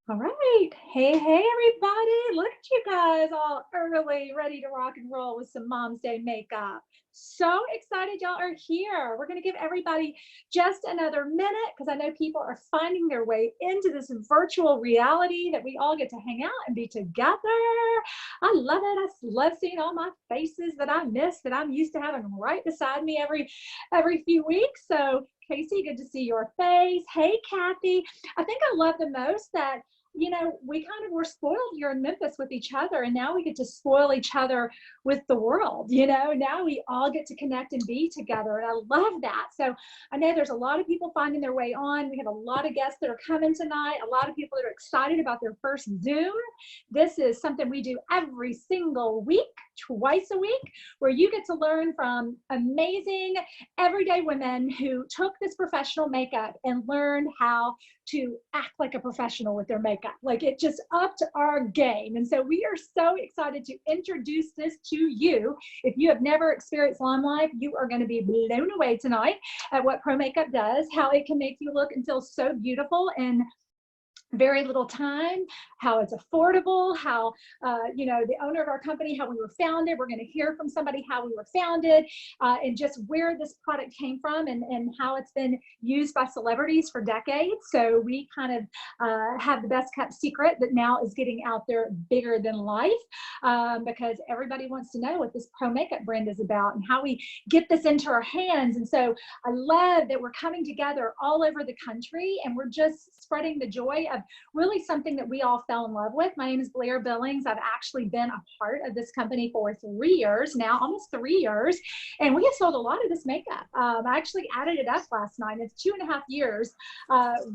All right. Hey, everybody. Look at you guys all early, ready to rock and roll with some Mom's Day makeup. So excited y'all are here. We're going to give everybody just another minute because I know people are finding their way into this virtual reality that we all get to hang out and be together. I love it. I love seeing all my faces that I miss, that I'm used to having right beside me every few weeks. So Casey, good to see your face. Hey, Kathy. I think I love the most that, you know, we kind of were spoiled here in Memphis with each other, and now we get to spoil each other with the world. You know, now we all get to connect and be together, and I love that. So I know there's a lot of people finding their way on. We have a lot of guests that are coming tonight, a lot of people that are excited about their first Zoom. This is something we do every single week, twice a week, where you get to learn from amazing everyday women who took this professional makeup and learned how to act like a professional with their makeup. Like, it just upped our game. And so we are so excited to introduce this to you. If you have never experienced LimeLife, you are going to be blown away tonight at what pro makeup does, how it can make you look and feel so beautiful in very little time, how it's affordable, how, you know, the owner of our company, how we were founded. We're going to hear from somebody how we were founded, and just where this product came from, and how it's been used by celebrities for decades. So we kind of have the best kept secret that now is getting out there bigger than life, because everybody wants to know what this pro makeup brand is about and how we get this into our hands. And so I love that we're coming together all over the country, and we're just spreading the joy of really something that we all fell in love with. My name is Blair Billings. I've actually been a part of this company for 3 years now, almost 3 years, and we have sold a lot of this makeup. I actually added it up last night. It's 2.5 years.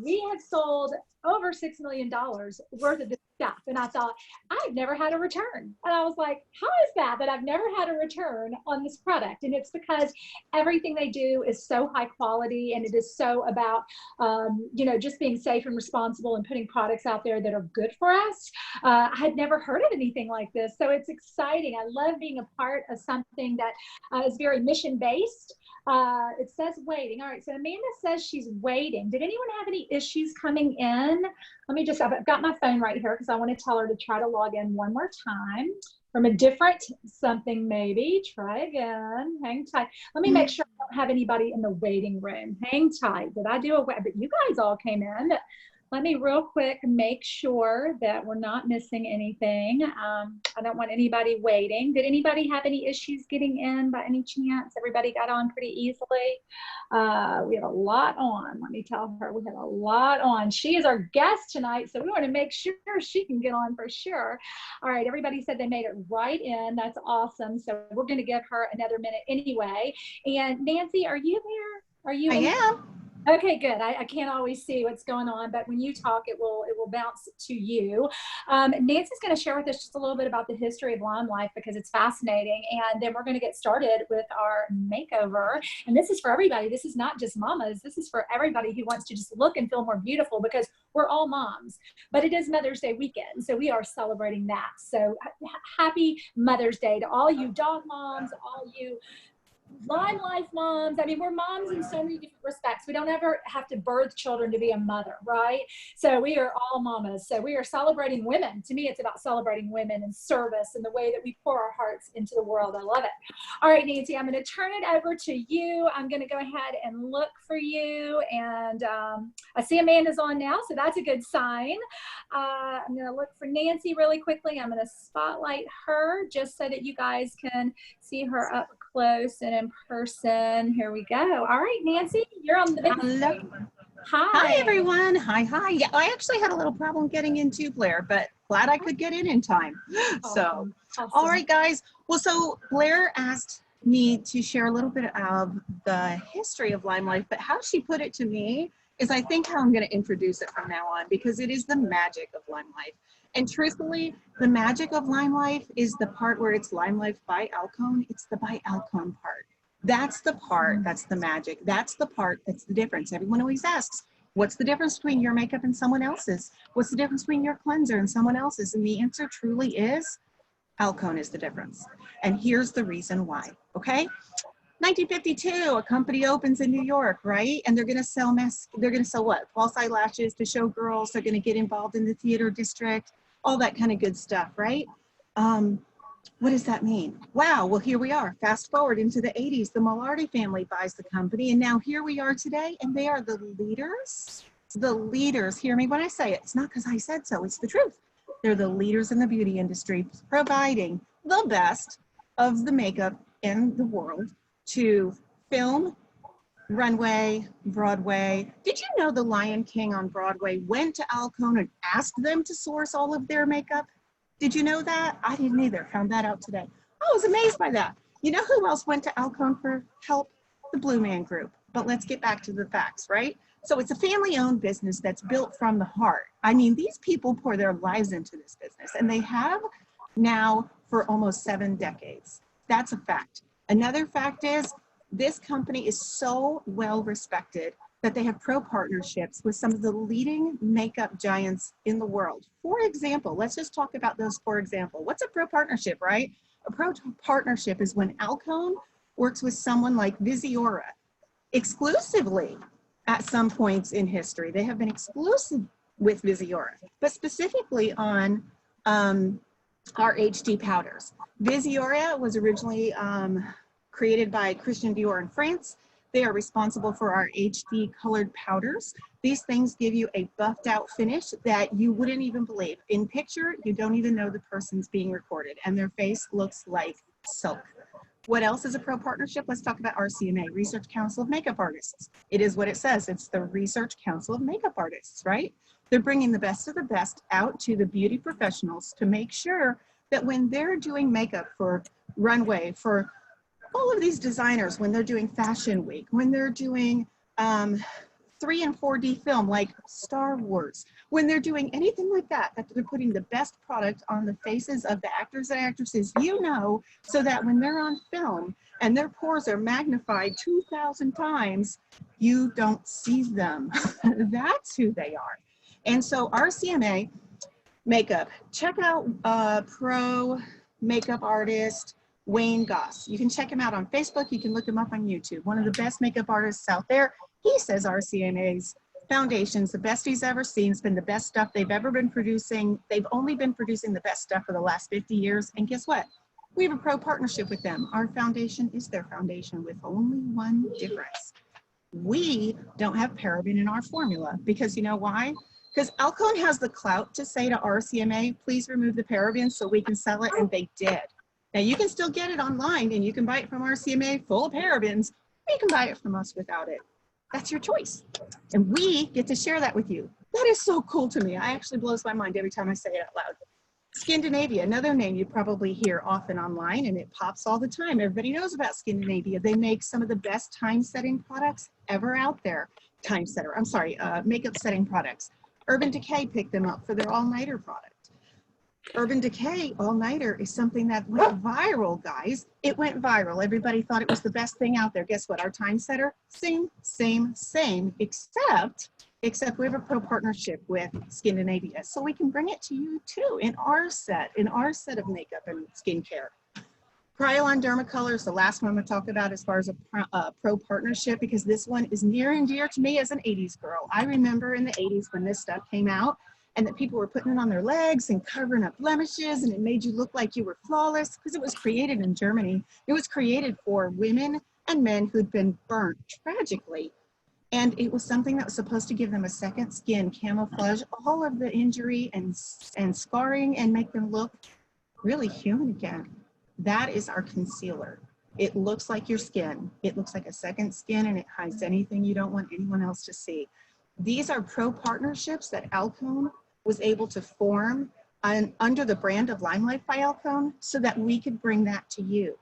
We have sold over $6 million worth of this stuff. And I thought, I've never had a return. And I was like, how is that I've never had a return on this product? And it's because everything they do is so high quality, and it is so about, you know, just being safe and responsible and putting products out there that are good for us. I had never heard of anything like this. So it's exciting. I love being a part of something that is very mission-based. It says waiting. All right, so Amanda says she's waiting. Did anyone have any issues coming in? Let me just, I've got my phone right here because I want to tell her to try to log in one more time from a different something maybe. Try again. Hang tight. Let me make sure I don't have anybody in the waiting room. Hang tight. Did I do a web? But you guys all came in. Let me real quick make sure that we're not missing anything. I don't want anybody waiting. Did anybody have any issues getting in by any chance? Everybody got on pretty easily. We had a lot on. Let me tell her we had a lot on. She is our guest tonight, so we want to make sure she can get on for sure. All right, everybody said they made it right in. That's awesome. So we're going to give her another minute anyway. And Nancy, are you there? Are you? I am. Okay, good. I can't always see what's going on, but when you talk, it will bounce to you. Nancy's going to share with us just a little bit about the history of LimeLife because it's fascinating, and then we're going to get started with our makeover. And this is for everybody. This is not just mamas. This is for everybody who wants to just look and feel more beautiful, because we're all moms. But it is Mother's Day weekend, so we are celebrating that. So happy Mother's Day to all you dog moms, all you LimeLife moms. I mean, we're moms in so many different respects. We don't ever have to birth children to be a mother, right? So we are all mamas. So we are celebrating women. To me, it's about celebrating women and service and the way that we pour our hearts into the world. I love it. All right, Nancy, I'm going to turn it over to you. I'm going to go ahead and look for you. And I see Amanda's on now, so that's a good sign. I'm going to look for Nancy really quickly. I'm going to spotlight her just so that you guys can see her up close and in person. Here we go. All right, Nancy, you're on the big screen. Hi, everyone. Hi. Yeah, I actually had a little problem getting into Blair, but glad I could get in time. Awesome. All right, guys. Well, so Blair asked me to share a little bit of the history of LimeLife, but how she put it to me is, I think, how I'm going to introduce it from now on, because it is the magic of LimeLife. And truthfully, the magic of LimeLife is the part where it's LimeLife by Alcone. It's the by Alcone part. That's the part, that's the magic. That's the part that's the difference. Everyone always asks, what's the difference between your makeup and someone else's? What's the difference between your cleanser and someone else's? And the answer truly is, Alcone is the difference. And here's the reason why, okay? 1952, a company opens in New York, right? And they're going to sell what? False eyelashes to show girls. They're going to get involved in the theater district, all that kind of good stuff, right? What does that mean? Wow, well, here we are. Fast forward into the 80s, the Millardi family buys the company, and now here we are today, and they are the leaders. The leaders, hear me when I say it. It's not because I said so, it's the truth. They're the leaders in the beauty industry, providing the best of the makeup in the world to film, runway, Broadway. Did you know the Lion King on Broadway went to Alcone and asked them to source all of their makeup? Did you know that? I didn't either. Found that out today. I was amazed by that. You know who else went to Alcone for help? The Blue Man Group. But let's get back to the facts, right? So it's a family-owned business that's built from the heart. I mean, these people pour their lives into this business, and they have now for almost 7 decades. That's a fact. Another fact is this company is so well respected that they have pro partnerships with some of the leading makeup giants in the world. For example, let's just talk about those for example. What's a pro partnership, right? A pro partnership is when Alcone works with someone like Visiora exclusively at some points in history. They have been exclusive with Visiora, but specifically on our HD powders. Visiora was originally created by Christian Dior in France. They are responsible for our HD colored powders. These things give you a buffed out finish that you wouldn't even believe. In picture, you don't even know the person's being recorded and their face looks like silk. What else is a pro partnership? Let's talk about RCMA, Research Council of Makeup Artists. It is what it says. It's the Research Council of Makeup Artists, right? They're bringing the best of the best out to the beauty professionals to make sure that when they're doing makeup for runway, for all of these designers, when they're doing Fashion Week, when they're doing 3 and 4D film like Star Wars, when they're doing anything like that, that they're putting the best product on the faces of the actors and actresses, you know, so that when they're on film and their pores are magnified 2,000 times, you don't see them. That's who they are. And so RCMA makeup, check out pro makeup artist Wayne Goss. You can check him out on Facebook. You can look him up on YouTube. One of the best makeup artists out there. He says RCMA's foundation's the best he's ever seen. It's been the best stuff they've ever been producing. They've only been producing the best stuff for the last 50 years. And guess what? We have a pro partnership with them. Our foundation is their foundation with only one difference. We don't have paraben in our formula because you know why? Because Alcone has the clout to say to RCMA, please remove the parabens so we can sell it, and they did. Now you can still get it online and you can buy it from RCMA full of parabens, or you can buy it from us without it. That's your choice. And we get to share that with you. That is so cool to me. I actually blows my mind every time I say it out loud. Scandinavia, another name you probably hear often online and it pops all the time. Everybody knows about Scandinavia. They make some of the best time setting products ever out there. Makeup setting products. Urban Decay picked them up for their all-nighter product. Urban Decay all-nighter is something that went viral, guys. It went viral. Everybody thought it was the best thing out there. Guess what? Our time setter, same, except we have a pro partnership with Scandinavia. So we can bring it to you too in our set of makeup and skincare. Kryolan Dermacolor is the last one I'm going to talk about as far as a pro partnership, because this one is near and dear to me as an 80s girl. I remember in the 80s when this stuff came out and that people were putting it on their legs and covering up blemishes, and it made you look like you were flawless because it was created in Germany. It was created for women and men who'd been burnt tragically. And it was something that was supposed to give them a second skin, camouflage all of the injury and scarring and make them look really human again. That is our concealer. It looks like your skin. It looks like a second skin, and it hides anything you don't want anyone else to see. These are pro partnerships that Alcone was able to form under the brand of LimeLife by Alcone so that we could bring that to you.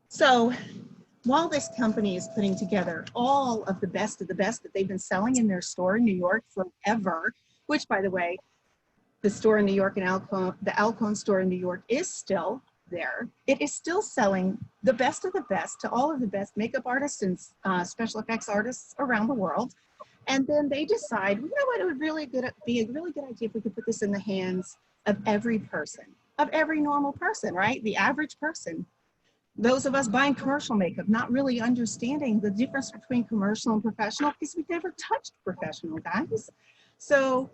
So while this company is putting together all of the best that they've been selling in their store in New York forever, which, by the way, the store in New York and the Alcone store in New York is still there. It is still selling the best of the best to all of the best makeup artists and special effects artists around the world. And then they decide, you know what, it would be a really good idea if we could put this in the hands of every person, of every normal person, right? The average person. those of us buying commercial makeup not really understanding the difference between commercial and professional because we've never touched professional, guys. So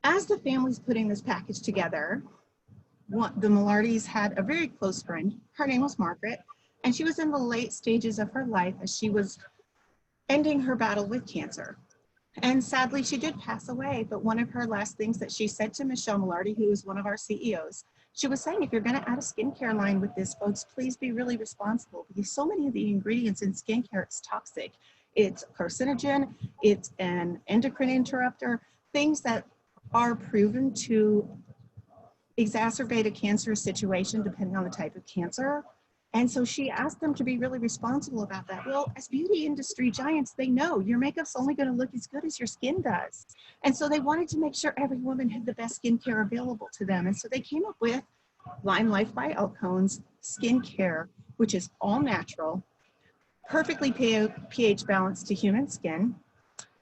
as the family's putting this package together, the Millardys had a very close friend. Her name was Margaret, and she was in the late stages of her life as she was ending her battle with cancer. And sadly, she did pass away. But one of her last things that she said to Michelle Millardy, who is one of our CEOs, she was saying, if you're going to add a skincare line with this, folks, please be really responsible because so many of the ingredients in skincare, it's toxic. It's carcinogen, it's an endocrine interrupter, things that are proven to exacerbate a cancerous situation depending on the type of cancer. And so she asked them to be really responsible about that. Well, as beauty industry giants, they know your makeup's only going to look as good as your skin does. And so they wanted to make sure every woman had the best skincare available to them. And so they came up with LimeLife by Alcone's skincare, which is all natural, perfectly pH balanced to human skin.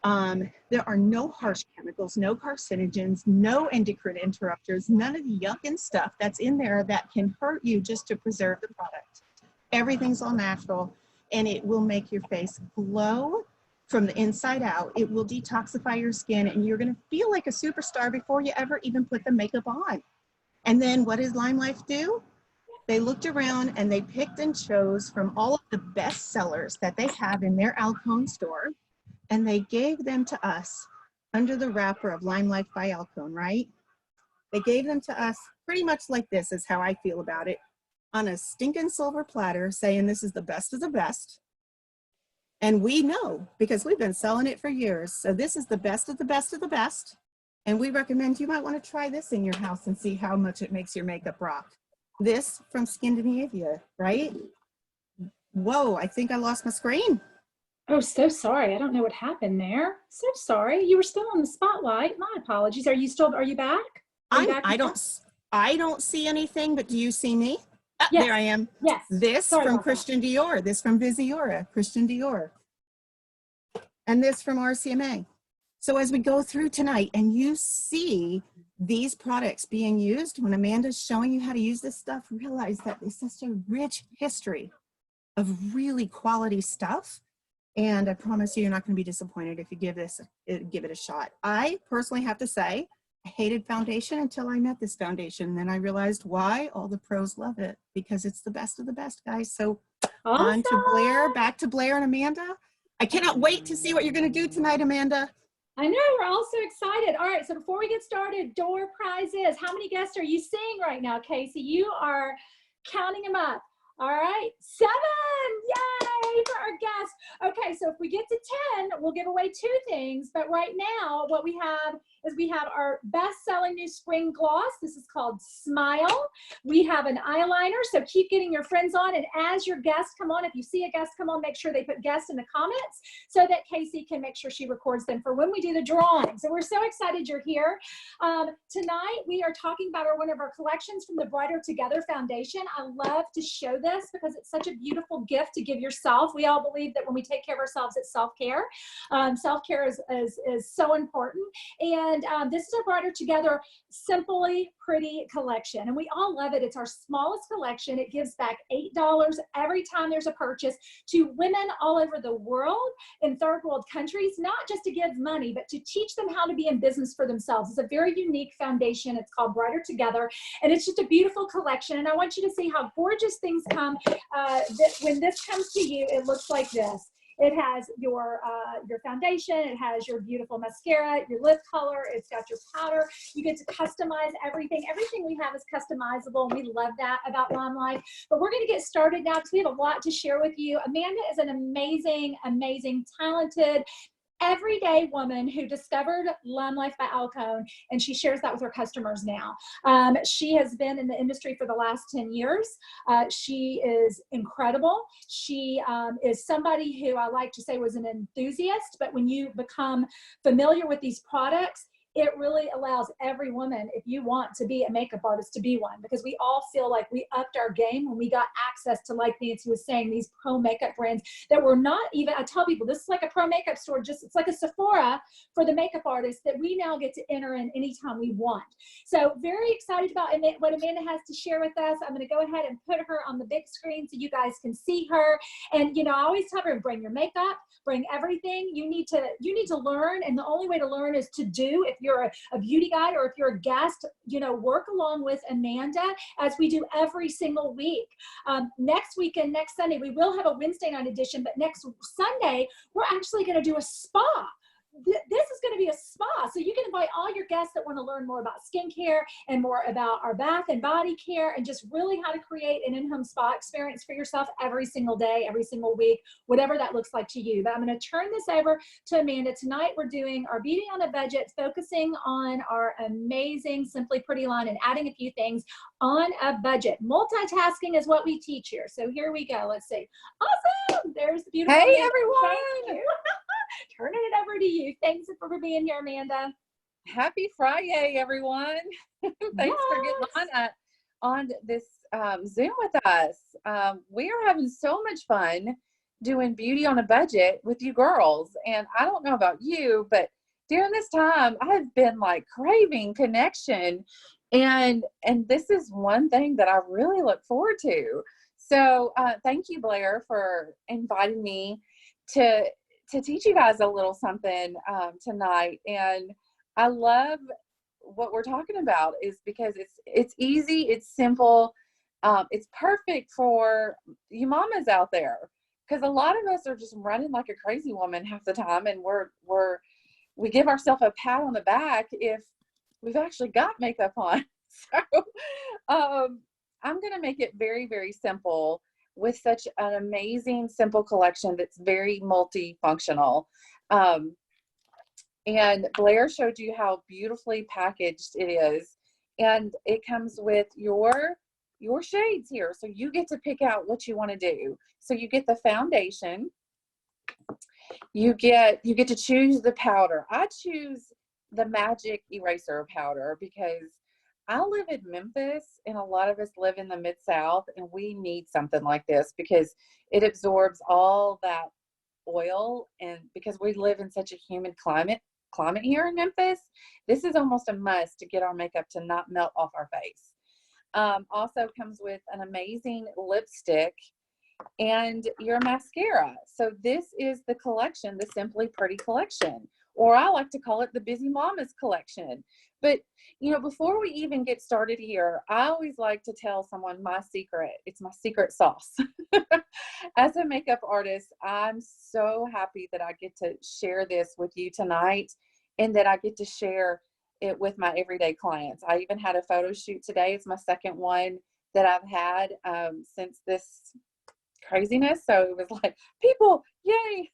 There are no harsh chemicals, no carcinogens, no endocrine interrupters, none of the yuck and stuff that's in there that can hurt you just to preserve the product. Everything's all natural, and it will make your face glow from the inside out. It will detoxify your skin, and you're going to feel like a superstar before you ever even put the makeup on. And then what does LimeLife do? They looked around and they picked and chose from all of the best sellers that they have in their Alcone store, and they gave them to us under the wrapper of LimeLife by Alcone, right? They gave them to us pretty much like this is how I feel about it, on a stinking silver platter saying this is the best of the best. And we know because we've been selling it for years. So this is the best of the best of the best. And we recommend you might want to try this in your house and see how much it makes your makeup rock. This from Scandinavia, right? Whoa, I think I lost my screen. Oh, so sorry. I don't know what happened there. So sorry. You were still on the spotlight. My apologies. Are you back? I don't see anything, but do you see me? Ah, yes. There I am. Yes. This sorry from Christian Dior, this from Visiora, Christian Dior. And this from RCMA. So as we go through tonight and you see these products being used, when Amanda's showing you how to use this stuff, realize that it's such a rich history of really quality stuff. And I promise you're not going to be disappointed if you give it a shot. I personally have to say, I hated foundation until I met this foundation. And then I realized why all the pros love it, because it's the best of the best, guys. So awesome. On to Blair, back to Blair and Amanda. I cannot wait to see what you're going to do tonight, Amanda. I know, we're all so excited. All right, so before we get started, door prizes. How many guests are you seeing right now, Casey? You are counting them up. All right, 7, yay for our guests. Okay, so if we get to 10, we'll give away 2 things. But right now, what we have is we have our best-selling new spring gloss. This is called Smile. We have an eyeliner, so keep getting your friends on. And as your guests come on, if you see a guest come on, make sure they put guests in the comments so that Casey can make sure she records them for when we do the drawing. So we're so excited you're here. Tonight, we are talking about one of our collections from the Brighter Together Foundation. I love to show this because it's such a beautiful gift to give yourself. We all believe that when we take care of ourselves, it's self-care. Self-care is so important. And this is a Brighter Together Simply Pretty collection. And we all love it. It's our smallest collection. It gives back $8 every time there's a purchase to women all over the world in third world countries, not just to give money, but to teach them how to be in business for themselves. It's a very unique foundation. It's called Brighter Together. And it's just a beautiful collection. And I want you to see how gorgeous things come. When this comes to you, it looks like this. It has your foundation, it has your beautiful mascara, your lip color, it's got your powder. You get to customize everything. Everything we have is customizable, and we love that about LimeLife. But we're going to get started now because we have a lot to share with you. Amanda is an amazing, amazing, talented, everyday woman who discovered LimeLife by Alcone, and she shares that with her customers now. She has been in the industry for the last 10 years. She is incredible. She is somebody who I like to say was an enthusiast, but when you become familiar with these products, it really allows every woman, if you want to be a makeup artist, to be one, because we all feel like we upped our game when we got access to, like Nancy was saying, these pro makeup brands that were not even, I tell people, this is like a pro makeup store, just, it's like a Sephora for the makeup artists that we now get to enter in anytime we want. So very excited about what Amanda has to share with us. I'm going to go ahead and put her on the big screen so you guys can see her. And, you know, I always tell her, bring your makeup, bring everything. You need to learn. And the only way to learn is to do. If you're a beauty guide or if you're a guest, you know, work along with Amanda as we do every single week. Next weekend, next Sunday, we will have a Wednesday night edition, but next Sunday, we're actually going to do a spa. This is going to be a spa. So you can invite all your guests that want to learn more about skincare and more about our bath and body care and just really how to create an in-home spa experience for yourself every single day, every single week, whatever that looks like to you. But I'm going to turn this over to Amanda. Tonight, we're doing our Beauty on a Budget, focusing on our amazing Simply Pretty line and adding a few things on a budget. Multitasking is what we teach here. So here we go. Let's see. Awesome. There's the beautiful Hey, Amanda. everyone. Turning it over to you. Thanks for being here, Amanda. Happy Friday, everyone. Thanks for getting on this Zoom with us. We are having so much fun doing Beauty on a Budget with you girls. And I don't know about you, but during this time, I've been like craving connection. And this is one thing that I really look forward to. So thank you, Blair, for inviting me to teach you guys a little something tonight. And I love what we're talking about is because it's easy, it's simple, it's perfect for you mamas out there, because a lot of us are just running like a crazy woman half the time, and we give ourselves a pat on the back if we've actually got makeup on. So I'm going to make it very, very simple with such an amazing, simple collection that's very multifunctional. And Blair showed you how beautifully packaged it is. And it comes with your shades here. So you get to pick out what you want to do. So you get the foundation. You get to choose the powder. I choose the Magic Eraser powder because I live in Memphis, and a lot of us live in the Mid-South, and we need something like this because it absorbs all that oil. And because we live in such a humid climate here in Memphis, this is almost a must to get our makeup to not melt off our face. Also comes with an amazing lipstick and your mascara. So this is the collection, the Simply Pretty collection, or I like to call it the Busy Mamas collection. But, you know, before we even get started here, I always like to tell someone my secret. It's my secret sauce. As a makeup artist, I'm so happy that I get to share this with you tonight and that I get to share it with my everyday clients. I even had a photo shoot today. It's my second one that I've had since this craziness. So it was like, people, yay.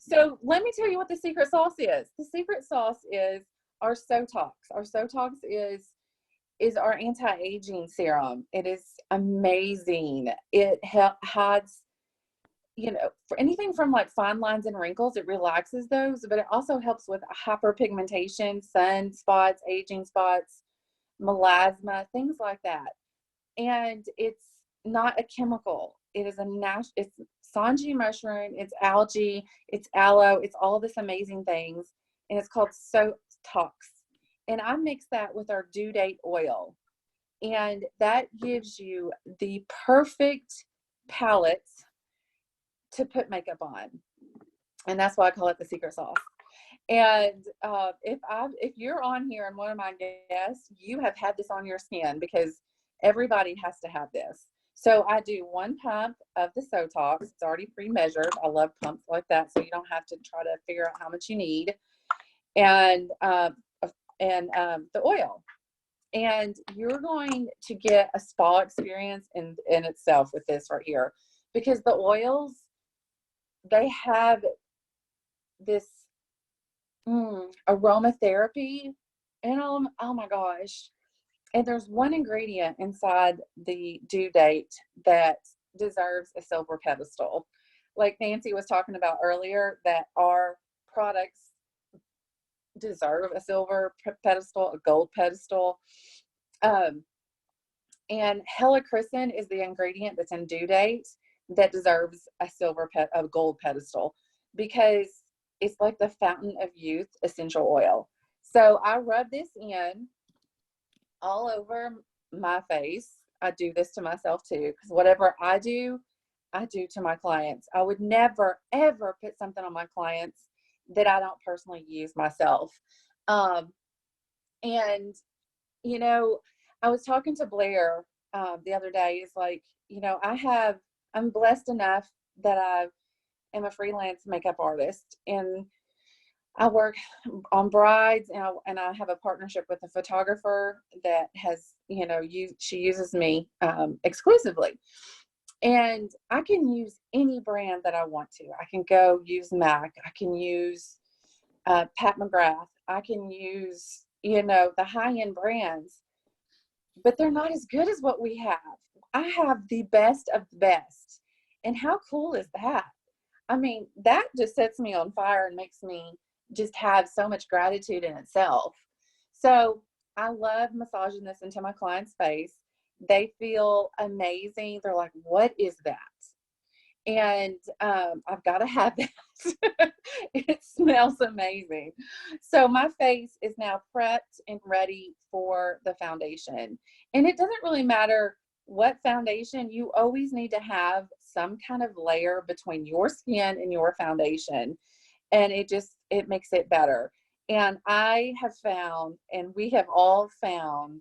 So let me tell you what the secret sauce is. The secret sauce is our Sotox. Our Sotox is our anti-aging serum. It is amazing. It hides, you know, for anything from like fine lines and wrinkles, it relaxes those, but it also helps with hyperpigmentation, sun spots, aging spots, melasma, things like that. And it's not a chemical. It is it's Sanji mushroom, it's algae, it's aloe, it's all this amazing things. And it's called Sotox. And I mix that with our due date oil. And that gives you the perfect palette to put makeup on. And that's why I call it the secret sauce. And if you're on here and one of my guests, you have had this on your skin because everybody has to have this. So I do 1 pump of the Sotox. It's already pre-measured. I love pumps like that, so you don't have to try to figure out how much you need. And the oil. And you're going to get a spa experience in itself with this right here, because the oils, they have this aromatherapy in them. Oh my gosh. And there's one ingredient inside the due date that deserves a silver pedestal. Like Nancy was talking about earlier, that our products deserve a silver pedestal, a gold pedestal. And helichrysum is the ingredient that's in Due Date that deserves a gold pedestal, because it's like the fountain of youth essential oil. So I rub this in all over my face. I do this to myself too, because whatever I do to my clients. I would never, ever put something on my clients that I don't personally use myself. And, you know, I was talking to Blair the other day. Is like, you know, I'm blessed enough that I am a freelance makeup artist, and I work on brides, and I have a partnership with a photographer that has, you know, she uses me exclusively. And I can use any brand that I want to. I can go use MAC. I can use Pat McGrath. I can use, you know, the high-end brands, but they're not as good as what we have. I have the best of the best. And how cool is that? I mean, that just sets me on fire and makes me just have so much gratitude in itself. So I love massaging this into my client's face. They feel amazing. They're like, what is that? And I've got to have that. It smells amazing. So my face is now prepped and ready for the foundation. And it doesn't really matter what foundation, you always need to have some kind of layer between your skin and your foundation. And it makes it better. And I have found, and we have all found,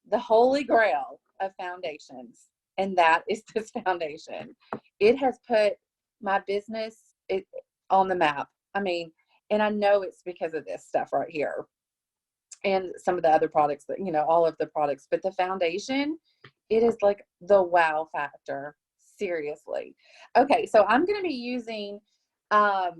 the holy grail of foundations, and that is this foundation. It has put my business on the map. I mean, and I know it's because of this stuff right here and some of the other products that, you know, all of the products, but the foundation, it is like the wow factor. Seriously. Okay, so I'm going to be using a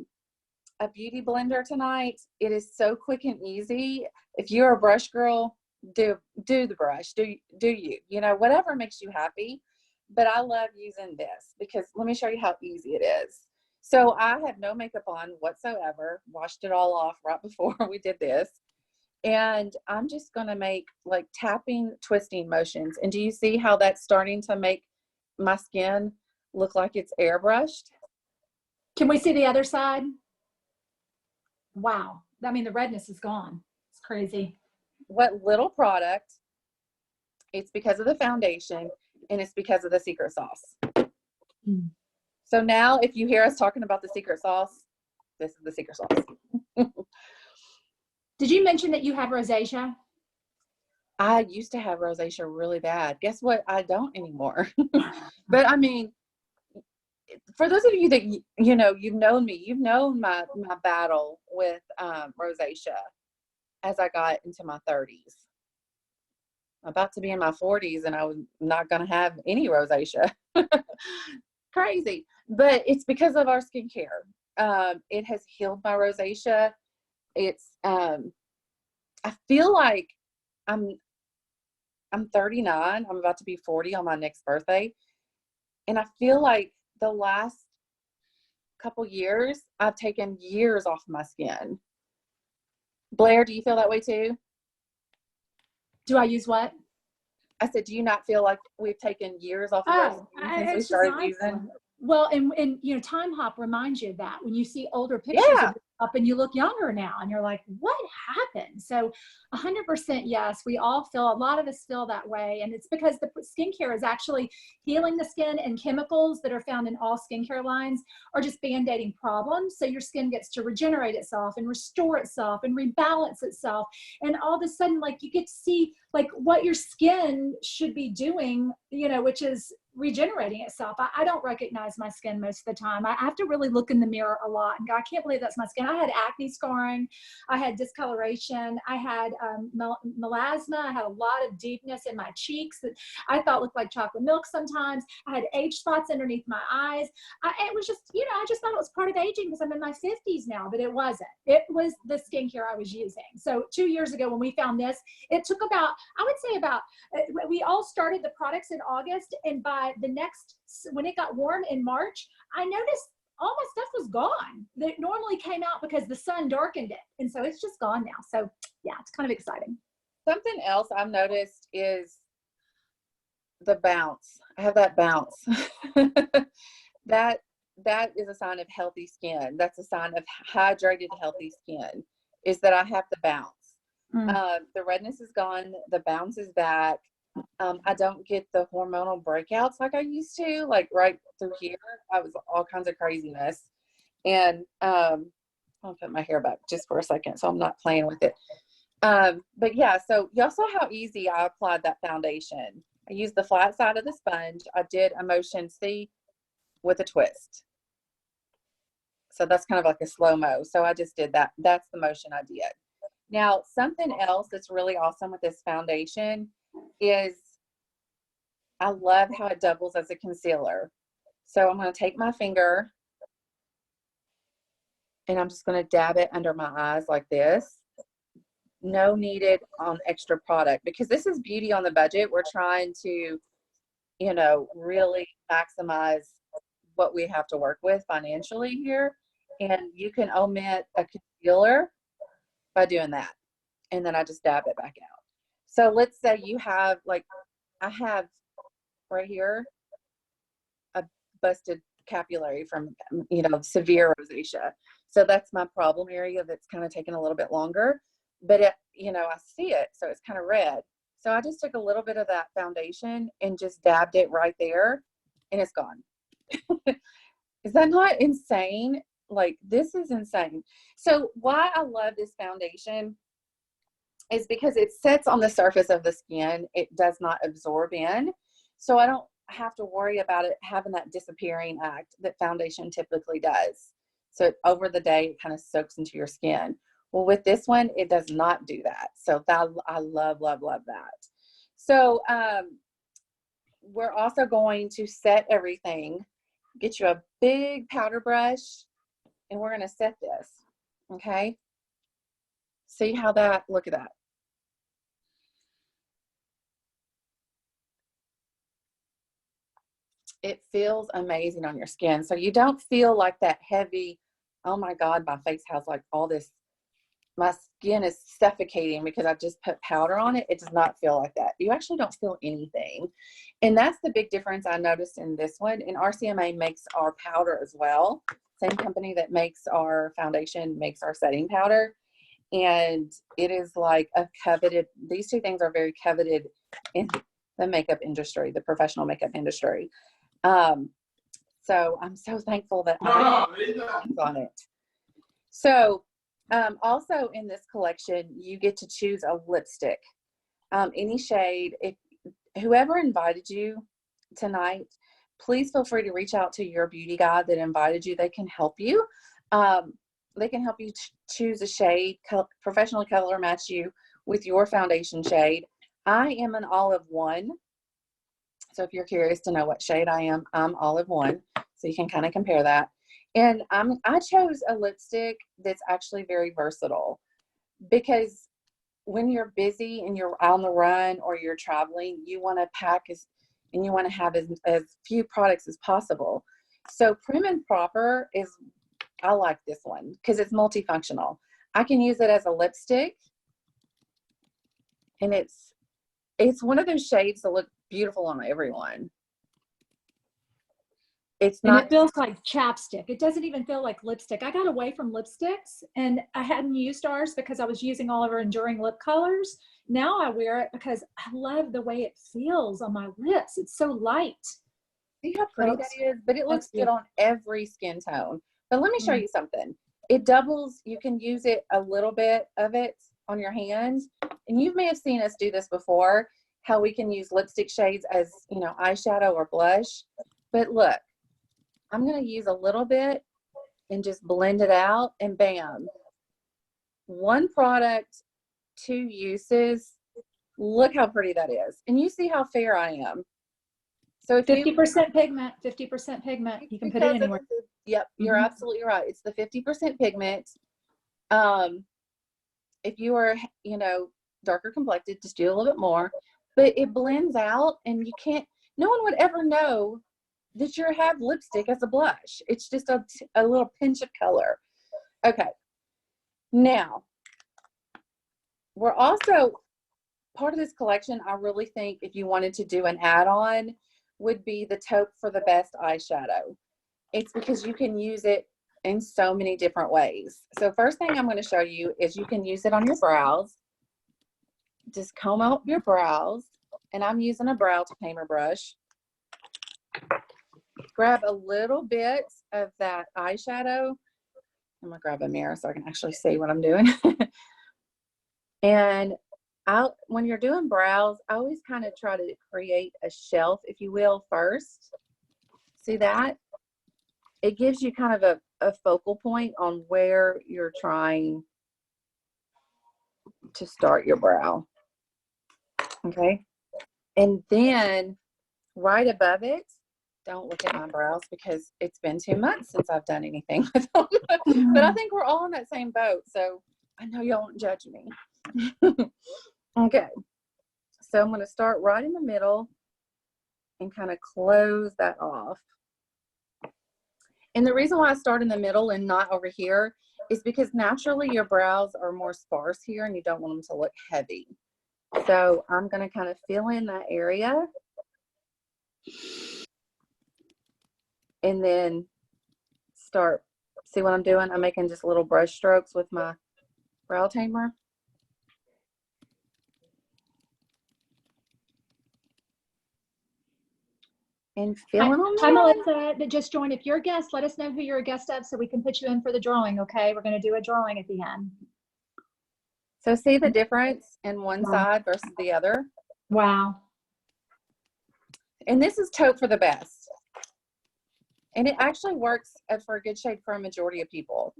beauty blender tonight. It is so quick and easy. If you're a brush girl, do the brush, do you, you know, whatever makes you happy. But I love using this because let me show you how easy it is. So I have no makeup on whatsoever, washed it all off right before we did this. And I'm just going to make like tapping, twisting motions. And do you see how that's starting to make my skin look like it's airbrushed? Can we see the other side? Wow. I mean, the redness is gone. It's crazy. What little product, it's because of the foundation and it's because of the secret sauce. Mm. So now if you hear us talking about the secret sauce, this is the secret sauce. Did you mention that you have rosacea? I used to have rosacea really bad. Guess what? I don't anymore. But I mean, for those of you that, you know, you've known me, you've known my battle with rosacea as I got into my 30s. I'm about to be in my 40s and I was not going to have any rosacea. Crazy. But it's because of our skincare. It has healed my rosacea. It's, I feel like I'm 39. I'm about to be 40 on my next birthday. And I feel like the last couple years, I've taken years off my skin. Blair, do you feel that way too? Do I use what? I said, do you not feel like we've taken years off of our skin since we started using? Well, and you know, Time Hop reminds you of that when you see older pictures of yourself and you look younger now and you're like, what happened? So 100% yes, we all feel, a lot of us feel that way. And it's because the skincare is actually healing the skin, and chemicals that are found in all skincare lines are just band-aiding problems. So your skin gets to regenerate itself and restore itself and rebalance itself. And all of a sudden, like, you get to see like what your skin should be doing, you know, which is regenerating itself. I don't recognize my skin most of the time. I have to really look in the mirror a lot and go, I can't believe that's my skin. I had acne scarring. I had discoloration. I had melasma. I had a lot of deepness in my cheeks that I thought looked like chocolate milk sometimes. I had age spots underneath my eyes. It was just, you know, I just thought it was part of aging because I'm in my 50s now, but it wasn't. It was the skincare I was using. So 2 years ago when we found this, it took about, I would say about, we all started the products in August, and by the next, when it got warm in March, I noticed all my stuff was gone. That normally came out because the sun darkened it. And so it's just gone now. So yeah, it's kind of exciting. Something else I've noticed is the bounce. I have that bounce. That is a sign of healthy skin. That's a sign of hydrated, healthy skin, is that I have the bounce. The redness is gone. The bounce is back. I don't get the hormonal breakouts like I used to, like right through here. I was all kinds of craziness. And I'll put my hair back just for a second so I'm not playing with it. But yeah, so y'all saw how easy I applied that foundation. I used the flat side of the sponge. I did a motion C with a twist. So that's kind of like a slow-mo. So I just did that. That's the motion I did. Now, something else that's really awesome with this foundation is I love how it doubles as a concealer. So I'm going to take my finger and I'm just going to dab it under my eyes like this. No needed on extra product, because this is beauty on the budget. We're trying to, you know, really maximize what we have to work with financially here. And you can omit a concealer by doing that. And then I just dab it back out. So let's say you have, like, I have right here a busted capillary from, you know, severe rosacea. So that's my problem area that's kind of taking a little bit longer. But, it, you know, I see it, so it's kind of red. So I just took a little bit of that foundation and just dabbed it right there, and it's gone. Is that not insane? Like, this is insane. So why I love this foundation is because it sits on the surface of the skin. It does not absorb in. So I don't have to worry about it having that disappearing act that foundation typically does. So over the day, it kind of soaks into your skin. Well, with this one, it does not do that. So that, I love, love, love that. So we're also going to set everything. Get you a big powder brush, and we're going to set this. Okay. See how that, look at that. It feels amazing on your skin. So you don't feel like that heavy, oh my God, my face has like all this, my skin is suffocating because I just put powder on it. It does not feel like that. You actually don't feel anything. And that's the big difference I noticed in this one. And RCMA makes our powder as well. Same company that makes our foundation makes our setting powder. And it is like a coveted, these two things are very coveted in the makeup industry, the professional makeup industry. So I'm so thankful that I on it. So also in this collection, you get to choose a lipstick, any shade. If whoever invited you tonight, please feel free to reach out to your beauty guide that invited you. They can help you. They can help you choose a shade, professionally color match you with your foundation shade. I am an olive 1. So if you're curious to know what shade I am, I'm olive 1. So you can kind of compare that. And I chose a lipstick that's actually very versatile, because when you're busy and you're on the run or you're traveling, you want to pack and you want to have as few products as possible. So Prim and Proper is, I like this one because it's multifunctional. I can use it as a lipstick, and it's one of those shades that look beautiful on everyone. It's not. And it feels like chapstick. It doesn't even feel like lipstick. I got away from lipsticks, and I hadn't used ours because I was using all of our Enduring lip colors. Now I wear it because I love the way it feels on my lips. It's so light. See how pretty that is? But it looks good on every skin tone. But let me show you something. It doubles. You can use it, a little bit of it on your hands. And you may have seen us do this before, how we can use lipstick shades as, you know, eyeshadow or blush. But look, I'm going to use a little bit and just blend it out, and bam. One product, 2 uses. Look how pretty that is. And you see how fair I am. So if 50% pigment, 50% pigment. You can put it anywhere. Yep, you're absolutely right. It's the 50% pigment. If you are, you know, darker complected, just do a little bit more. But it blends out, and you can't, no one would ever know that you have lipstick as a blush. It's just a little pinch of color. Okay. Now, we're also, part of this collection, I really think if you wanted to do an add-on, would be the taupe for the best eyeshadow. It's because you can use it in so many different ways. So first thing I'm going to show you is you can use it on your brows. Just comb out your brows, and I'm using a brow tamer brush. Grab a little bit of that eyeshadow. I'm going to grab a mirror so I can actually see what I'm doing. And when you're doing brows, I always kind of try to create a shelf, if you will, first. See that? It gives you kind of a focal point on where you're trying to start your brow. Okay. And then right above it, don't look at my brows because it's been 2 months since I've done anything with them. But I think we're all in that same boat. So I know y'all won't judge me. Okay. So I'm going to start right in the middle and kind of close that off. And the reason why I start in the middle and not over here is because naturally your brows are more sparse here and you don't want them to look heavy. So I'm going to kind of fill in that area. And then start, see what I'm doing? I'm making just little brush strokes with my brow tamer. And filling them Hi, in. Melissa, that just joined. If you're a guest, let us know who you're a guest of so we can put you in for the drawing, okay? We're going to do a drawing at the end. So see the difference in one side versus the other? Wow. And this is taupe for the best. And it actually works for a good shade for a majority of people.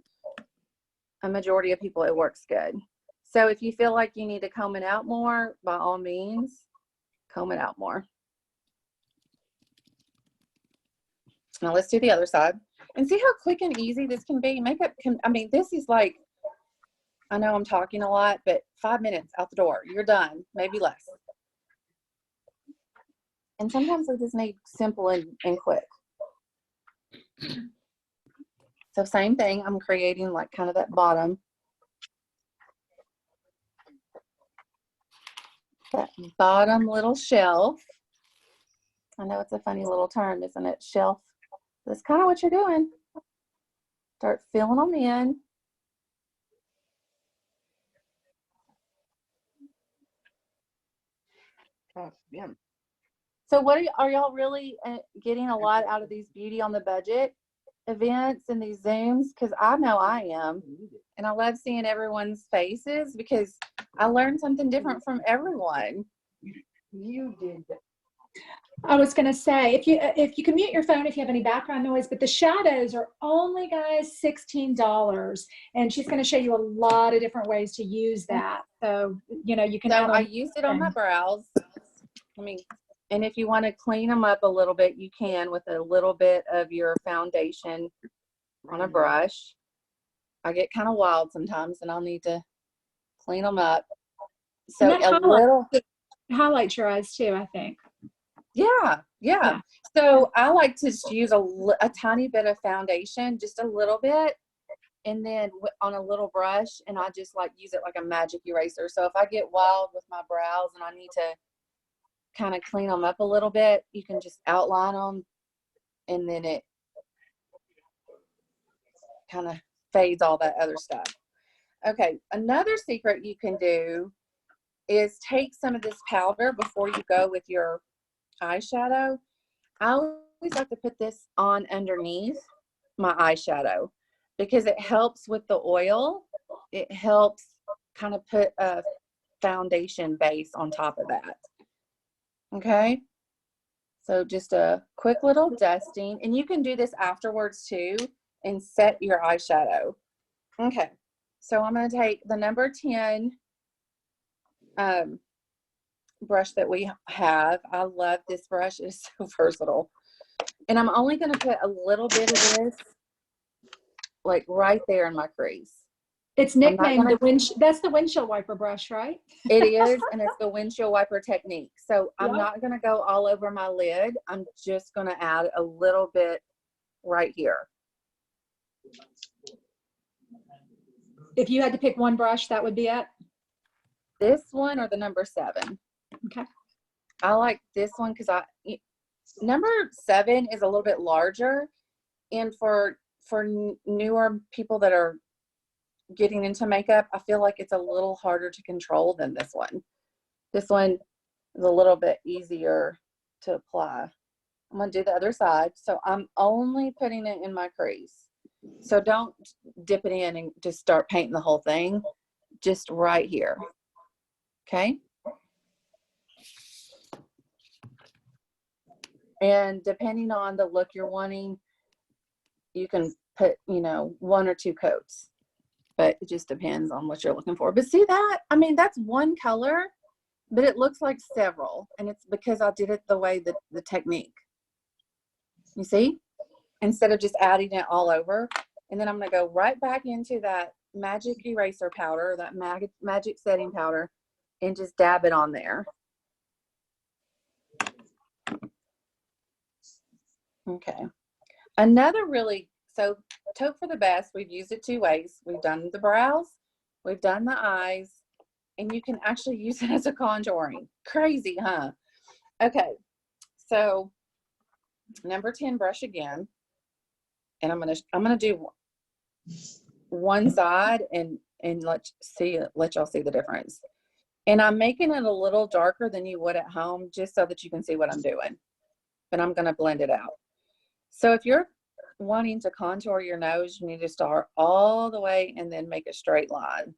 A majority of people, it works good. So if you feel like you need to comb it out more, by all means, comb it out more. Now let's do the other side. And see how quick and easy this can be? Makeup can, I mean, this is like, I know I'm talking a lot, but 5 minutes out the door, you're done, maybe less. And sometimes we just need simple and quick. So same thing, I'm creating like kind of that bottom. That bottom little shelf. I know it's a funny little term, isn't it? Shelf. That's kind of what you're doing. Start filling them in. Oh, yeah. So what are y'all really getting a lot out of these beauty on the budget events and these Zooms? Because I know I am. And I love seeing everyone's faces because I learned something different from everyone. You did. I was going to say, if you can mute your phone if you have any background noise, but the shadows are only, guys, $16. And she's going to show you a lot of different ways to use that. So, you know, you can. So I used it on my brows. I mean, and if you want to clean them up a little bit, you can with a little bit of your foundation on a brush. I get kind of wild sometimes and I'll need to clean them up. So a little. Highlights your eyes too, I think. Yeah. So I like to just use a tiny bit of foundation, just a little bit, and then on a little brush, and I just like use it like a magic eraser. So if I get wild with my brows and I need to kind of clean them up a little bit, you can just outline them, and then it kind of fades all that other stuff. Okay, another secret you can do is take some of this powder before you go with your eyeshadow. I always like to put this on underneath my eyeshadow because it helps with the oil. It helps kind of put a foundation base on top of that. Okay, so just a quick little dusting, and you can do this afterwards too and set your eyeshadow. Okay, so I'm going to take the number 10 brush that we have. I love this brush. It's so versatile. And I'm only going to put a little bit of this like right there in my crease. It's nicknamed that's the windshield wiper brush, right? It is, and it's the windshield wiper technique. So I'm Yep. not going to go all over my lid. I'm just going to add a little bit right here. If you had to pick one brush, that would be it? This one or the number 7. Okay. I like this one because number 7 is a little bit larger, and for newer people that are getting into makeup, I feel like it's a little harder to control than this one. This one is a little bit easier to apply. I'm going to do the other side. So I'm only putting it in my crease. So don't dip it in and just start painting the whole thing. Just right here. Okay. And depending on the look you're wanting, you can put, 1 or 2 coats. But it just depends on what you're looking for. But see that? I mean, that's one color, but it looks like several. And it's because I did it the way the technique. You see? Instead of just adding it all over. And then I'm going to go right back into that magic eraser powder, that magic setting powder, and just dab it on there. Okay. Another really, so Taupe for the Best, we've used it 2 ways. We've done the brows, we've done the eyes, and you can actually use it as a contouring. Crazy, huh? Okay. So number 10 brush again. And I'm gonna do one side and let y'all see the difference. And I'm making it a little darker than you would at home, just so that you can see what I'm doing. But I'm gonna blend it out. So if you're wanting to contour your nose, you need to start all the way and then make a straight line,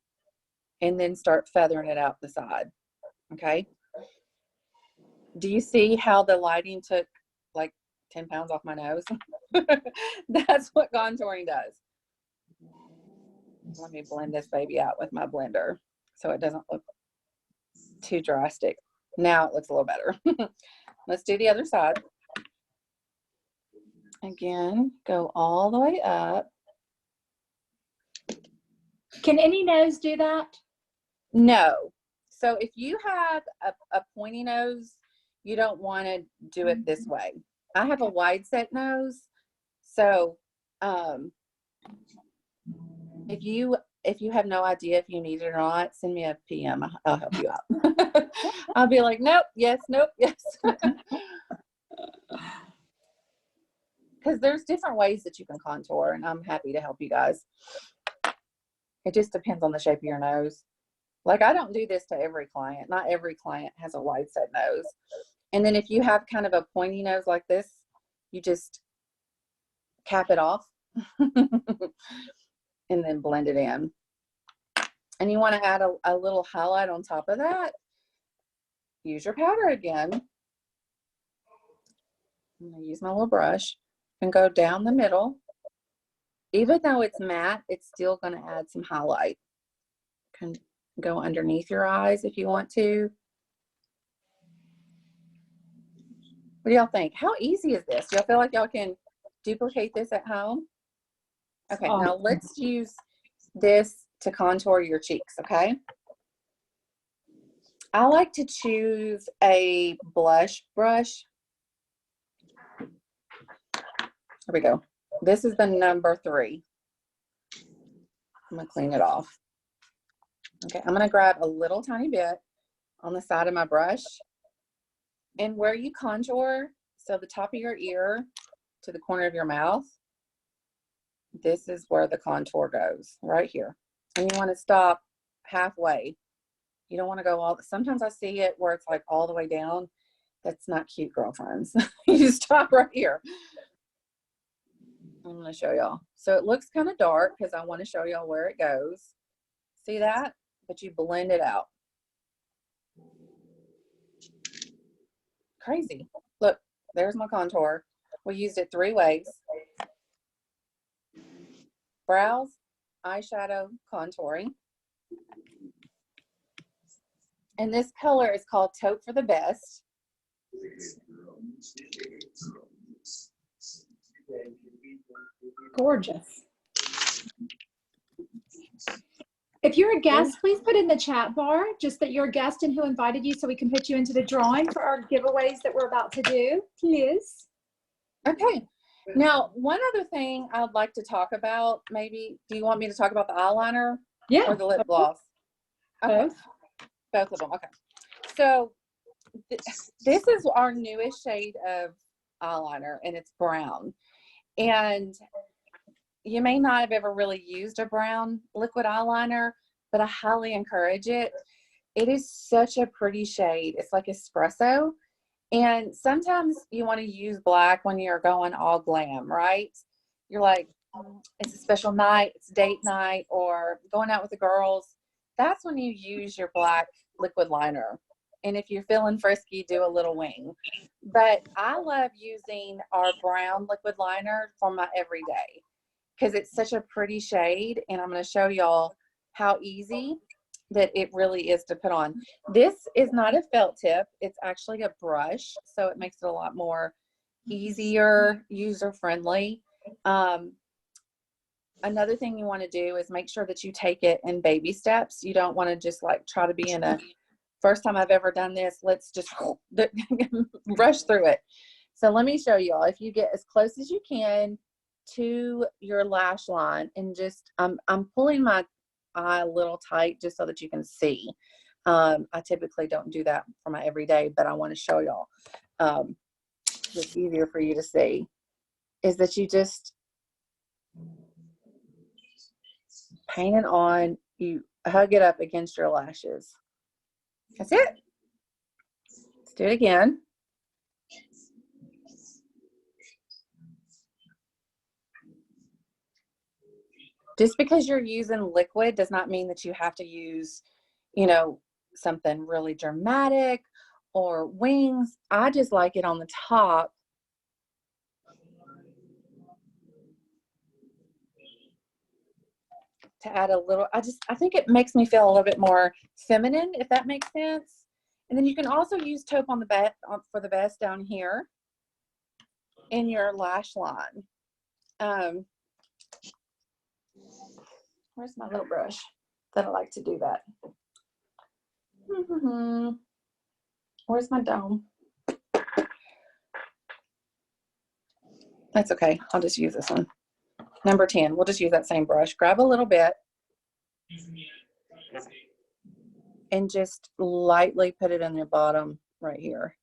and then start feathering it out the side. Okay. Do you see how the lighting took like 10 pounds off my nose? That's what contouring does. Let me blend this baby out with my blender so it doesn't look too drastic. Now it looks a little better. Let's do the other side. Again, go all the way up. Can any nose do that? No. So if you have a pointy nose, you don't want to do it this way. I have a wide set nose. So if you have no idea if you need it or not, send me a PM. I'll help you out. I'll be like, nope, yes, nope, yes. Because there's different ways that you can contour, and I'm happy to help you guys. It just depends on the shape of your nose. Like, I don't do this to every client. Not every client has a wide set nose. And then if you have kind of a pointy nose like this, you just cap it off and then blend it in. And you want to add a little highlight on top of that. Use your powder again. I'm going to use my little brush and go down the middle. Even though it's matte, it's still going to add some highlight. Can go underneath your eyes if you want to. What do y'all think? How easy is this? Y'all feel like y'all can duplicate this at home? Okay, now let's use this to contour your cheeks, okay? I like to choose a blush brush. Here we go. This is the number 3. I'm gonna clean it off. Okay, I'm gonna grab a little tiny bit on the side of my brush, and where you contour, so the top of your ear to the corner of your mouth, this is where the contour goes, right here. And you want to stop halfway. You don't want to go sometimes I see it where it's like all the way down. That's not cute, girlfriends. You stop right here. I'm going to show y'all. So it looks kind of dark because I want to show y'all where it goes. See that? But you blend it out. Crazy. Look, there's my contour. We used it 3 ways. Brows, eyeshadow, contouring. And this color is called Taupe for the Best. Gorgeous. If you're a guest, please put in the chat bar just that you're a guest and who invited you so we can put you into the drawing for our giveaways that we're about to do, please. Okay. Now, one other thing I'd like to talk about, maybe, do you want me to talk about the eyeliner or the lip gloss? Okay. Both of them. Okay. So this is our newest shade of eyeliner, and it's brown. And you may not have ever really used a brown liquid eyeliner, but I highly encourage it. It is such a pretty shade. It's like espresso. And sometimes you want to use black when you're going all glam, right? You're like, it's a special night, it's date night, or going out with the girls. That's when you use your black liquid liner. And if you're feeling frisky, do a little wing. But I love using our brown liquid liner for my everyday because it's such a pretty shade. And I'm going to show y'all how easy that it really is to put on. This is not a felt tip. It's actually a brush. So it makes it a lot more easier, user-friendly. Another thing you want to do is make sure that you take it in baby steps. You don't want to just like try to be in a, first time I've ever done this, let's just rush through it. So let me show y'all. If you get as close as you can to your lash line and just, I'm pulling my eye a little tight just so that you can see. I typically don't do that for my everyday, but I want to show y'all. It's easier for you to see is that you just paint it on, you hug it up against your lashes. That's it. Let's do it again. Just because you're using liquid does not mean that you have to use, you know, something really dramatic or wings. I just like it on the top. To add a little, I think it makes me feel a little bit more feminine, if that makes sense. And then you can also use taupe on the back for the best down here in your lash line. Where's my little brush that I like to do that? Where's my dome? That's okay. I'll just use this one. Number 10. We'll just use that same brush. Grab a little bit and just lightly put it in your bottom right here.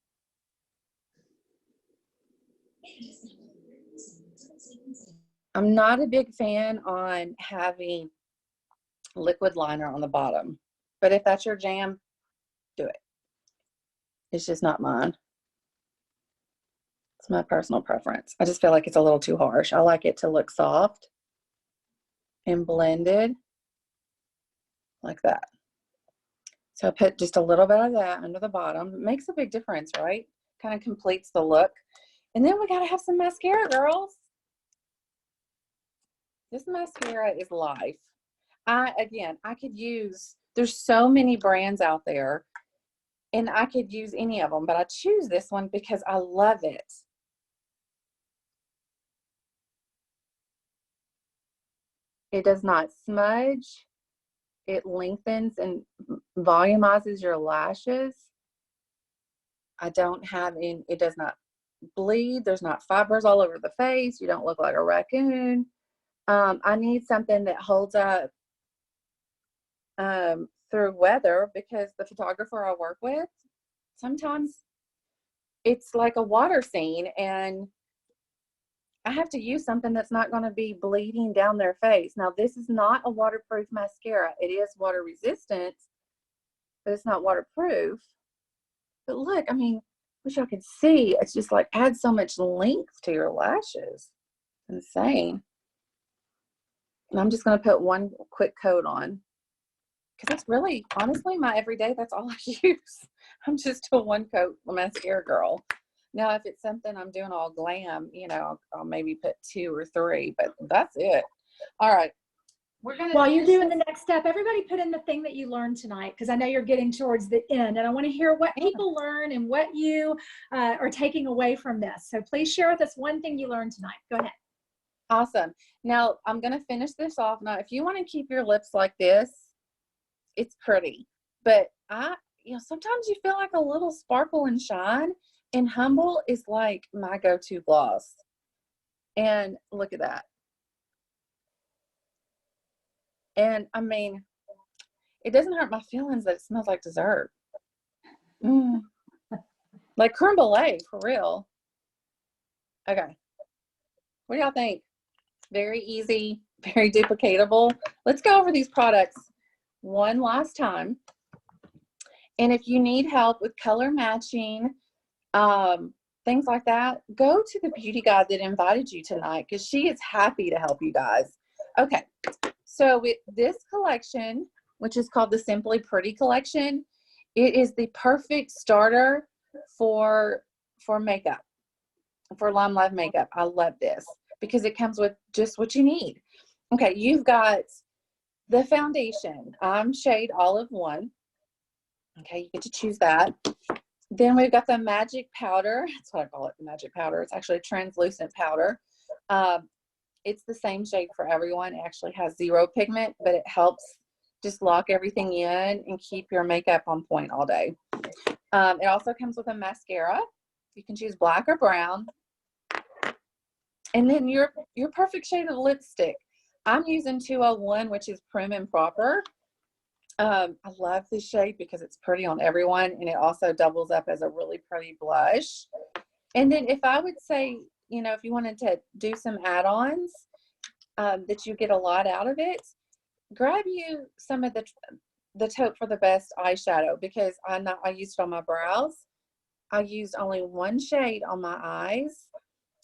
I'm not a big fan on having liquid liner on the bottom, but if that's your jam, do it. It's just not mine. It's my personal preference. I just feel like it's a little too harsh. I like it to look soft and blended like that. So I put just a little bit of that under the bottom. It makes a big difference, right? Kind of completes the look. And then we got to have some mascara, girls. This mascara is Life. Again, I could use, there's so many brands out there and I could use any of them, but I choose this one because I love it. It does not smudge. It lengthens and volumizes your lashes. I don't have any, it does not bleed. There's not fibers all over the face. You don't look like a raccoon. I need something that holds up through weather because the photographer I work with, sometimes it's like a water scene and I have to use something that's not going to be bleeding down their face. Now, this is not a waterproof mascara. It is water resistant, but it's not waterproof. But look, I mean, wish I could see. It's just like adds so much length to your lashes. Insane. And I'm just going to put one quick coat on because that's really, honestly, my everyday, that's all I use. I'm just a one coat mascara girl. Now, if it's something I'm doing all glam, you know, I'll maybe put 2 or 3, but that's it. All right. We're gonna While you're doing the next step, everybody put in the thing that you learned tonight, because I know you're getting towards the end, and I want to hear what people learn and what you are taking away from this. So please share with us one thing you learned tonight. Go ahead. Awesome. Now, I'm going to finish this off. Now, if you want to keep your lips like this, it's pretty. But sometimes you feel like a little sparkle and shine, and Humble is like my go-to gloss. And look at that. And I mean, it doesn't hurt my feelings that it smells like dessert. Like creme brulee, for real. Okay. What do y'all think? Very easy, very duplicatable. Let's go over these products one last time. And if you need help with color matching, things like that, go to the beauty guide that invited you tonight, because she is happy to help you guys. Okay, so with this collection, which is called the Simply Pretty collection, it is the perfect starter for makeup, for LimeLife makeup. I love this because it comes with just what you need. Okay, you've got the foundation. I'm shade Olive 1. Okay, you get to choose that. Then we've got the magic powder. That's what I call it, the magic powder. It's actually a translucent powder. It's the same shade for everyone. It actually has 0 pigment, but it helps just lock everything in and keep your makeup on point all day. It also comes with a mascara. You can choose black or brown. And then your perfect shade of lipstick. I'm using 201, which is Prim and Proper. I love this shade because it's pretty on everyone, and it also doubles up as a really pretty blush. And then if I would say, if you wanted to do some add-ons that you get a lot out of it, grab you some of the Taupe for the Best eyeshadow, because I used it on my brows. I used only 1 shade on my eyes.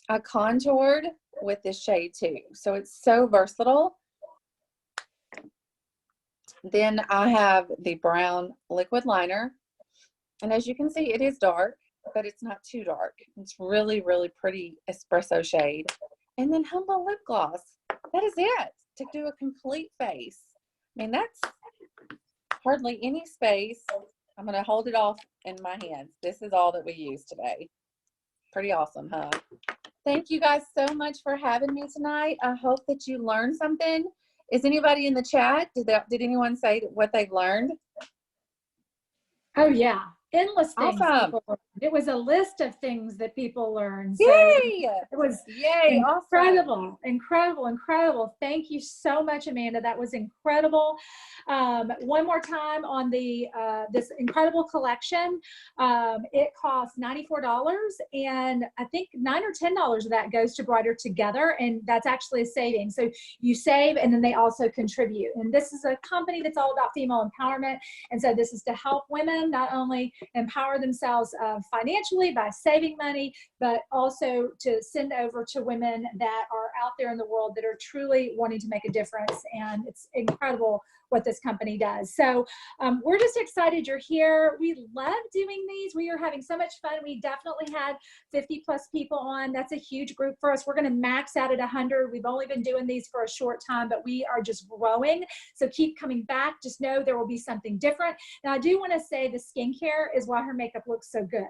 I contoured with this shade too, so it's so versatile. Then I have the brown liquid liner, and as you can see, it is dark, but it's not too dark. It's really, really pretty espresso shade. And then Humble lip gloss. That is it to do a complete face. I mean, that's hardly any space. I'm going to hold it off in my hands. This is all that we use today. Pretty awesome, huh? Thank you guys so much for having me tonight. I hope that you learned something. Is anybody in the chat? Did anyone say what they've learned? Oh yeah, endless things. Awesome. It was a list of things that people learned. So Yay! It was incredible, awesome. Incredible. Thank you so much, Amanda. That was incredible. One more time on the this incredible collection. It costs $94, and I think $9 or $10 of that goes to Brighter Together, and that's actually a saving. So you save, and then they also contribute. And this is a company that's all about female empowerment, and so this is to help women not only empower themselves financially by saving money, but also to send over to women that are out there in the world that are truly wanting to make a difference. And it's incredible what this company does. So we're just excited you're here. We love doing these. We are having so much fun. We definitely had 50+ people on. That's a huge group for us. We're going to max out at 100. We've only been doing these for a short time, but we are just growing. So keep coming back. Just know there will be something different. Now, I do want to say the skincare is why her makeup looks so good.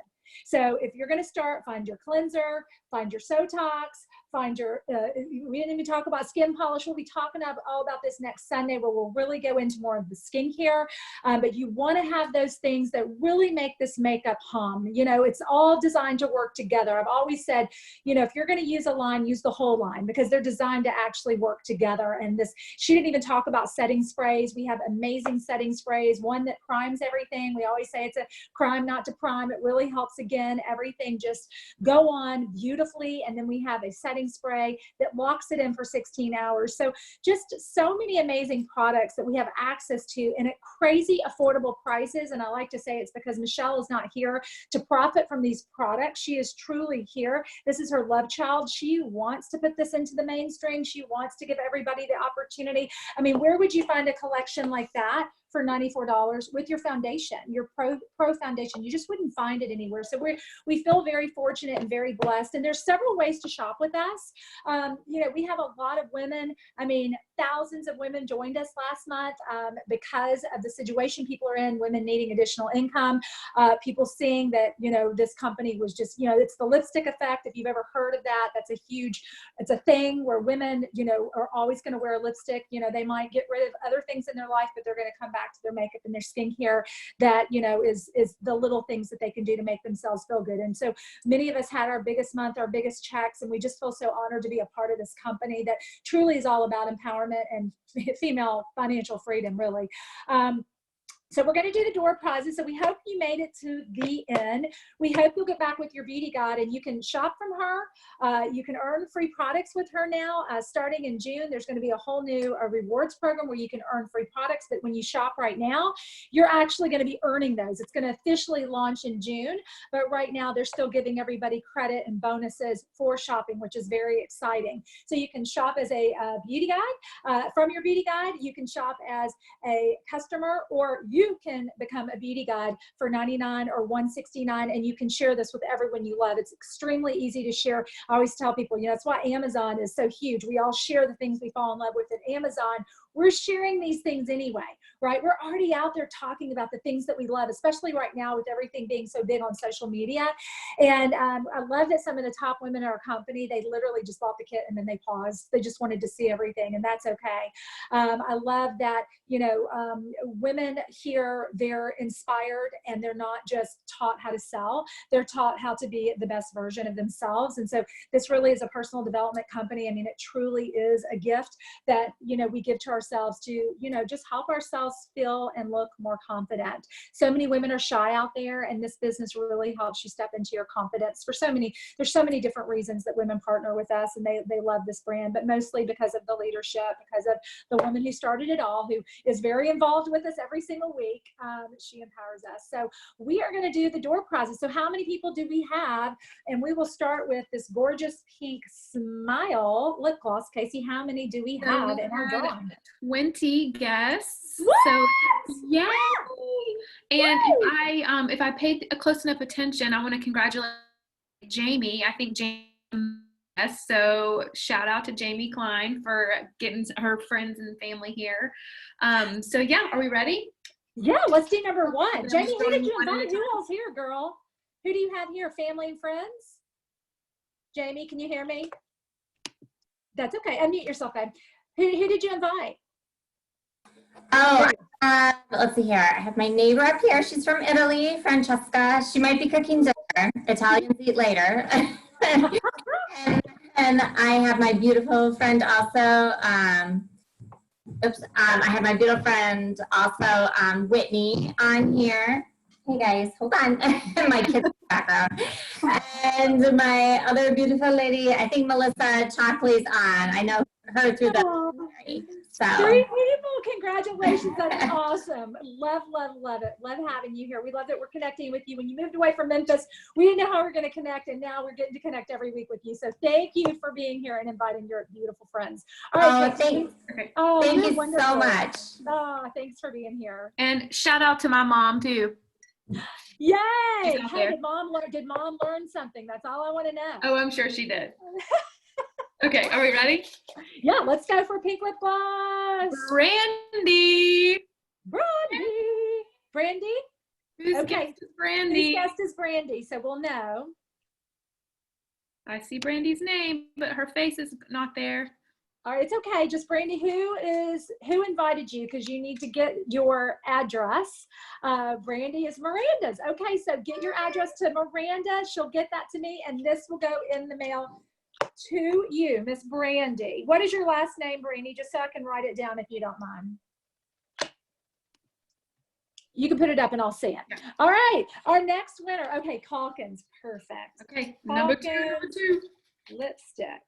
So if you're going to start, find your cleanser, find your Sotox, find your, we didn't even talk about skin polish. We'll be talking all about this next Sunday, where we'll really go into more of the skincare. But you want to have those things that really make this makeup hum. It's all designed to work together. I've always said, if you're going to use a line, use the whole line, because they're designed to actually work together. And she didn't even talk about setting sprays. We have amazing setting sprays, one that primes everything. We always say it's a crime not to prime. It really helps, again, everything just go on beautifully. And then we have a setting spray that locks it in for 16 hours. So just so many amazing products that we have access to, and at crazy affordable prices. And I like to say it's because Michelle is not here to profit from these products. She is truly here. This is her love child. She wants to put this into the mainstream. She wants to give everybody the opportunity. I mean, where would you find a collection like that for $94 with your foundation, your pro foundation? You just wouldn't find it anywhere. So we feel very fortunate and very blessed. And there's several ways to shop with us. We have a lot of women. I mean, thousands of women joined us last month because of the situation people are in, women needing additional income, people seeing that, this company was just, it's the lipstick effect. If you've ever heard of that, it's a thing where women, are always going to wear lipstick. They might get rid of other things in their life, but they're going to come back back to their makeup and their skincare that, you know, is the little things that they can do to make themselves feel good. And so many of us had our biggest month, our biggest checks, and we just feel so honored to be a part of this company that truly is all about empowerment and female financial freedom, really. So we're going to do the door prizes. So we hope you made it to the end. We hope you'll get back with your beauty guide and you can shop from her. You can earn free products with her now. Starting in June, there's going to be a whole new rewards program where you can earn free products. But when you shop right now, you're actually going to be earning those. It's going to officially launch in June. But right now, they're still giving everybody credit and bonuses for shopping, which is very exciting. So you can shop as a beauty guide. From your beauty guide, you can shop as a customer, or you can become a beauty guide for $99 or $169, and you can share this with everyone you love. It's extremely easy to share. I always tell people, you know, that's why Amazon is so huge. We all share the things we fall in love with at Amazon. We're sharing these things anyway, right? We're already out there talking about the things that we love, especially right now with everything being so big on social media. And I love that some of the top women in our company, they literally just bought the kit and then they paused. They just wanted to see everything, and that's okay. I love that, you know, women here, they're inspired and they're not just taught how to sell. They're taught how to be the best version of themselves. And so this really is a personal development company. I mean, it truly is a gift that, you know, we give to ourselves to, you know, just help ourselves feel and look more confident. So many women are shy out there, and this business really helps you step into your confidence for so many, there's so many different reasons that women partner with us, and they love this brand, but mostly because of the leadership, because of the woman who started it all, who is very involved with us every single week. She empowers us. So we are going to do the door prizes. So how many people do we have? And we will start with this gorgeous pink Smile lip gloss. Casey, how many do we have in our drawing? 20 guests. What? So yeah. And if I paid a close enough attention, I want to congratulate Jamie. I think Jamie. So shout out to Jamie Klein for getting her friends and family here. So yeah, are we ready? Yeah, let's do number one. Jamie, who did you One at a invite? Who time. else here, girl? Who do you have here? Family and friends? Jamie, can you hear me? That's okay. Unmute yourself, babe. Who did you invite? Oh, let's see here. I have my neighbor up here. She's from Italy, Francesca. She might be cooking dinner. Italians eat later. and I have my beautiful friend also. I have my beautiful friend also, Whitney, on here. Hey guys, hold on. My kids in the background. And my other beautiful lady, I think Melissa Chalkley's on. I know her through the so. 3 people, congratulations, that's awesome. Love, love, love it. Love having you here. We love that we're connecting with you. When you moved away from Memphis, we didn't know how we were going to connect, and now we're getting to connect every week with you. So thank you for being here and inviting your beautiful friends. All right, thanks. Okay. Oh, Thank you wonderful. so much. Oh, thanks for being here. And shout out to my mom too. Yay! She's out Hey, there. did mom learn something? That's all I want to know. Oh, I'm sure she did. Okay, are we ready? Yeah, let's go for pink lip gloss. Brandy. Brandy? Who's Okay. guest is Brandy? Whose guest is Brandy? So we'll know. I see Brandy's name, but her face is not there. All right, it's okay. Just Brandy, who invited you? Because you need to get your address. Brandy is Miranda's. Okay, so get your address to Miranda. She'll get that to me, and this will go in the mail to you, Miss Brandy. What is your last name, Brandy? Just so I can write it down if you don't mind. You can put it up and I'll see it. Yeah. All right, our next winner. Okay, Calkins. Perfect. Okay, number Calkins two. lipstick.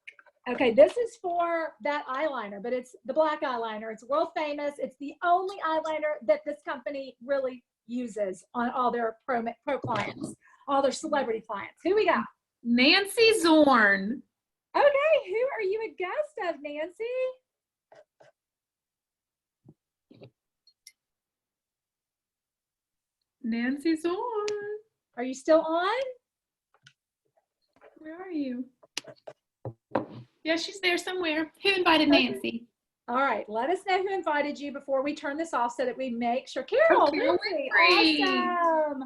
Okay, this is for that eyeliner, but it's the black eyeliner. It's world famous. It's the only eyeliner that this company really uses on all their pro clients, all their celebrity clients. Who we got? Nancy Zorn. Okay, who are you a guest of, Nancy? Nancy Zorn. Are you still on? Where are you? Yeah, she's there somewhere. Who invited Nancy? All right, let us know who invited you before we turn this off so that we make sure. Carol, Carol Lindsay, awesome.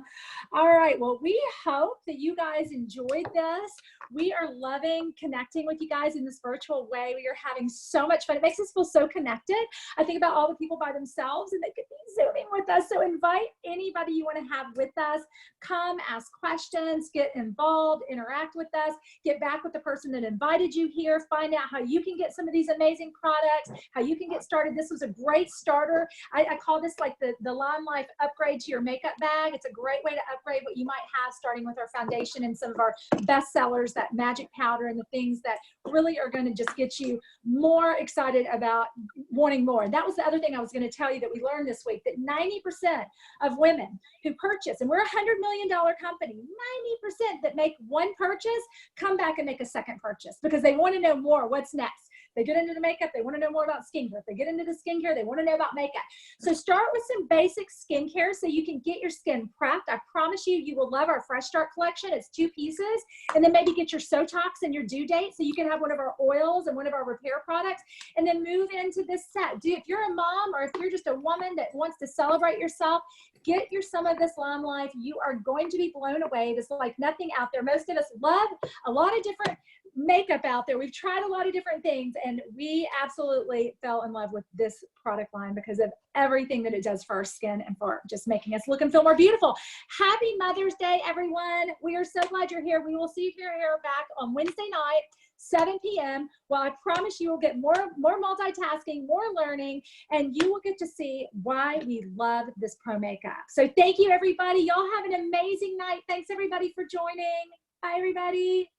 All right, well, we hope that you guys enjoyed this. We are loving connecting with you guys in this virtual way. We are having so much fun. It makes us feel so connected. I think about all the people by themselves, and they could be Zooming with us. So invite anybody you want to have with us. Come, ask questions, get involved, interact with us, get back with the person that invited you here, find out how you can get some of these amazing products, how you can get started. This was a great starter. I call this like the LimeLife upgrade to your makeup bag. It's a great way to upgrade what you might have, starting with our foundation and some of our best sellers, that magic powder, and the things that really are going to just get you more excited about wanting more. And that was the other thing I was going to tell you that we learned this week, that 90% of women who purchase, and we're a $100 million company, 90% that make one purchase come back and make a second purchase because they want to know more. What's next? They get into the makeup, they want to know more about skincare. If they get into the skincare, they want to know about makeup. So start with some basic skincare so you can get your skin prepped. I promise you, you will love our Fresh Start collection. It's 2 pieces. And then maybe get your Sotox and your due date so you can have one of our oils and one of our repair products, and then move into this set. If you're a mom or if you're just a woman that wants to celebrate yourself, get some of this LimeLife. You are going to be blown away. This is like nothing out there. Most of us love a lot of different makeup out there. We've tried a lot of different things, and we absolutely fell in love with this product line because of everything that it does for our skin and for just making us look and feel more beautiful. Happy Mother's Day, everyone. We are so glad you're here. We will see you here back on Wednesday night, 7 p.m. Well, I promise you will get more multitasking, more learning, and you will get to see why we love this pro makeup. So thank you, everybody. Y'all have an amazing night. Thanks, everybody, for joining. Bye, everybody.